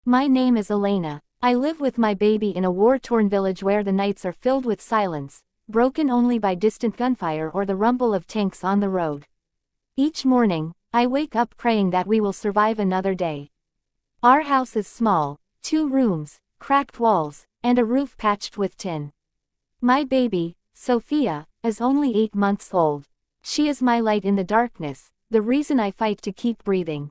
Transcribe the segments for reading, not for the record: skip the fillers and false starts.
My name is Elena. I live with my baby in a war-torn village where the nights are filled with silence, broken only by distant gunfire or the rumble of tanks on the road. Each morning, I wake up praying that we will survive another day. Our house is small, 2 rooms, cracked walls, and a roof patched with tin. My baby, Sofia, is only 8 months old. She is my light in the darkness, the reason I fight to keep breathing.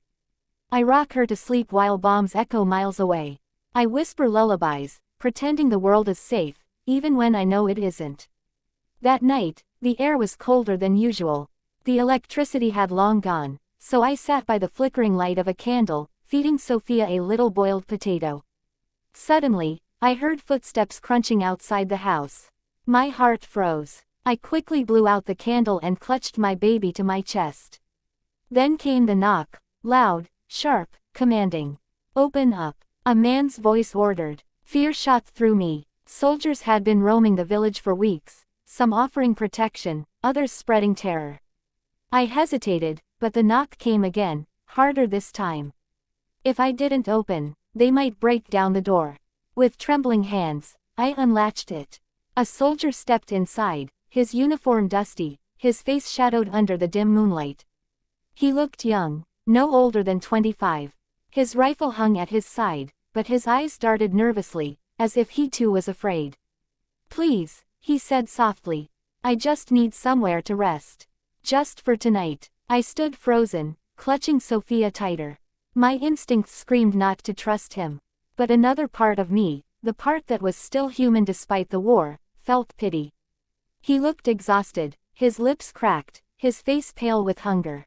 I rock her to sleep while bombs echo miles away. I whisper lullabies, pretending the world is safe, even when I know it isn't. That night, the air was colder than usual. The electricity had long gone, so I sat by the flickering light of a candle, feeding Sofia a little boiled potato. Suddenly, I heard footsteps crunching outside the house. My heart froze. I quickly blew out the candle and clutched my baby to my chest. Then came the knock, loud, sharp, commanding. "Open up," a man's voice ordered. Fear shot through me. Soldiers had been roaming the village for weeks, some offering protection, others spreading terror. I hesitated, but the knock came again, harder this time. If I didn't open, they might break down the door. With trembling hands, I unlatched it. A soldier stepped inside, his uniform dusty, his face shadowed under the dim moonlight. He looked young, no older than 25. His rifle hung at his side, but his eyes darted nervously, as if he too was afraid. "Please," he said softly. "I just need somewhere to rest. Just for tonight." I stood frozen, clutching Sofia tighter. My instincts screamed not to trust him. But another part of me, the part that was still human despite the war, felt pity. He looked exhausted, his lips cracked, his face pale with hunger.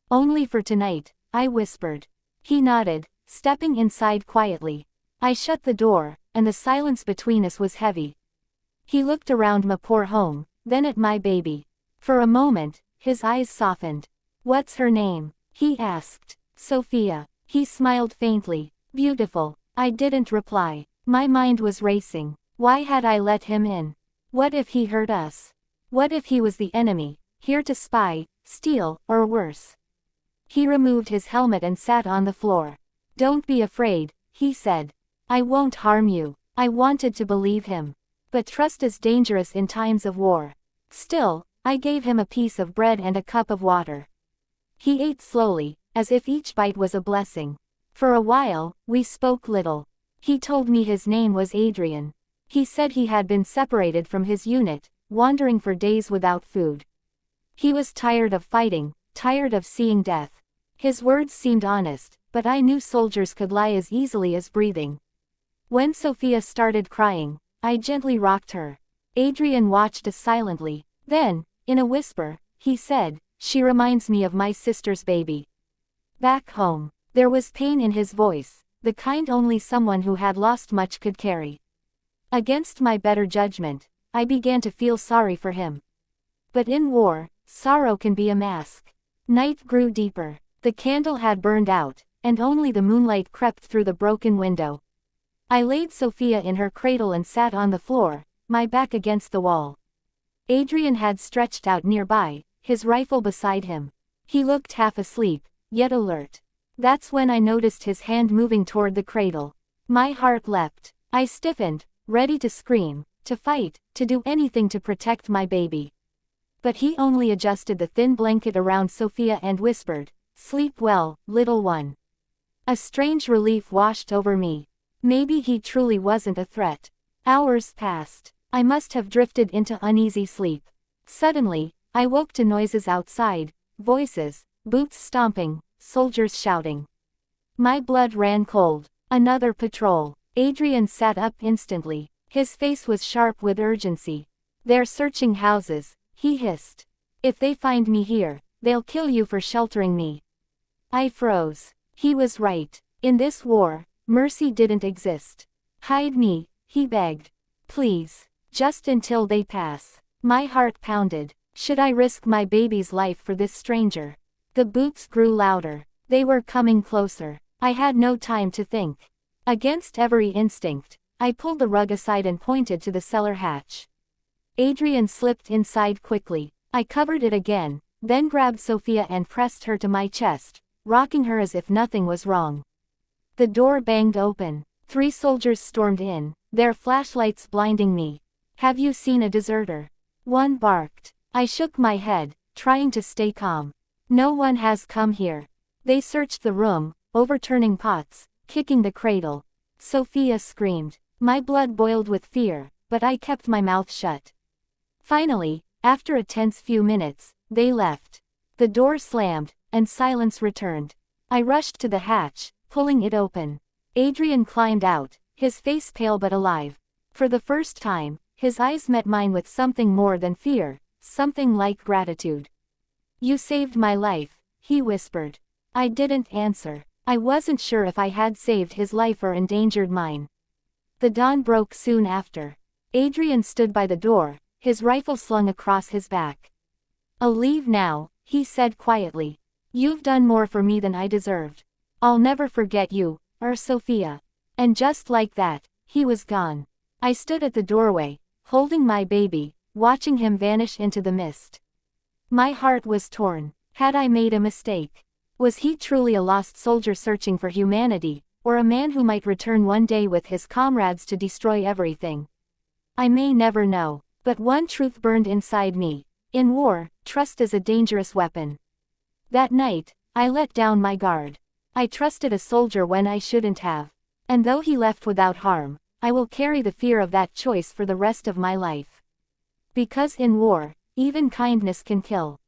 "Only for tonight," I whispered. He nodded, stepping inside quietly. I shut the door, and the silence between us was heavy. He looked around my poor home, then at my baby. For a moment, his eyes softened. "What's her name?" he asked. "Sofia." He smiled faintly. "Beautiful." I didn't reply. My mind was racing. Why had I let him in? What if he hurt us? What if he was the enemy, here to spy, steal, or worse? He removed his helmet and sat on the floor. "Don't be afraid," he said. "I won't harm you." I wanted to believe him. But trust is dangerous in times of war. Still, I gave him a piece of bread and a cup of water. He ate slowly, as if each bite was a blessing. For a while, we spoke little. He told me his name was Adrian. He said he had been separated from his unit, wandering for days without food. He was tired of fighting, tired of seeing death. His words seemed honest, but I knew soldiers could lie as easily as breathing. When Sofia started crying, I gently rocked her. Adrian watched us silently. Then, in a whisper, he said, "She reminds me of my sister's baby." Back home, there was pain in his voice, the kind only someone who had lost much could carry. Against my better judgment, I began to feel sorry for him. But in war, sorrow can be a mask. Night grew deeper. The candle had burned out, and only the moonlight crept through the broken window. I laid Sofia in her cradle and sat on the floor, my back against the wall. Adrian had stretched out nearby, his rifle beside him. He looked half asleep, yet alert. That's when I noticed his hand moving toward the cradle. My heart leapt. I stiffened, ready to scream, to fight, to do anything to protect my baby. But he only adjusted the thin blanket around Sofia and whispered, "Sleep well, little one." A strange relief washed over me. Maybe he truly wasn't a threat. Hours passed. I must have drifted into uneasy sleep. Suddenly, I woke to noises outside, voices, boots stomping, soldiers shouting. My blood ran cold. Another patrol. Adrian sat up instantly. His face was sharp with urgency. "They're searching houses," he hissed. "If they find me here, they'll kill you for sheltering me." I froze. He was right. In this war, mercy didn't exist. "Hide me," he begged. "Please. Just until they pass." My heart pounded. Should I risk my baby's life for this stranger? The boots grew louder. They were coming closer. I had no time to think. Against every instinct, I pulled the rug aside and pointed to the cellar hatch. Adrian slipped inside quickly. I covered it again, then grabbed Sofia and pressed her to my chest, rocking her as if nothing was wrong. The door banged open. 3 soldiers stormed in, their flashlights blinding me. "Have you seen a deserter?" one barked. I shook my head, trying to stay calm. "No one has come here." They searched the room, overturning pots, kicking the cradle. Sofia screamed. My blood boiled with fear, but I kept my mouth shut. Finally, after a tense few minutes, they left. The door slammed, and silence returned. I rushed to the hatch, pulling it open. Adrian climbed out, his face pale but alive. For the first time, his eyes met mine with something more than fear, something like gratitude. "You saved my life," he whispered. I didn't answer. I wasn't sure if I had saved his life or endangered mine. The dawn broke soon after. Adrian stood by the door, his rifle slung across his back. "I'll leave now," he said quietly. "You've done more for me than I deserved. I'll never forget you, or Sofia." And just like that, he was gone. I stood at the doorway, holding my baby, watching him vanish into the mist. My heart was torn. Had I made a mistake? Was he truly a lost soldier searching for humanity, or a man who might return one day with his comrades to destroy everything? I may never know, but one truth burned inside me. In war, trust is a dangerous weapon. That night, I let down my guard. I trusted a soldier when I shouldn't have. And though he left without harm, I will carry the fear of that choice for the rest of my life. Because in war, even kindness can kill.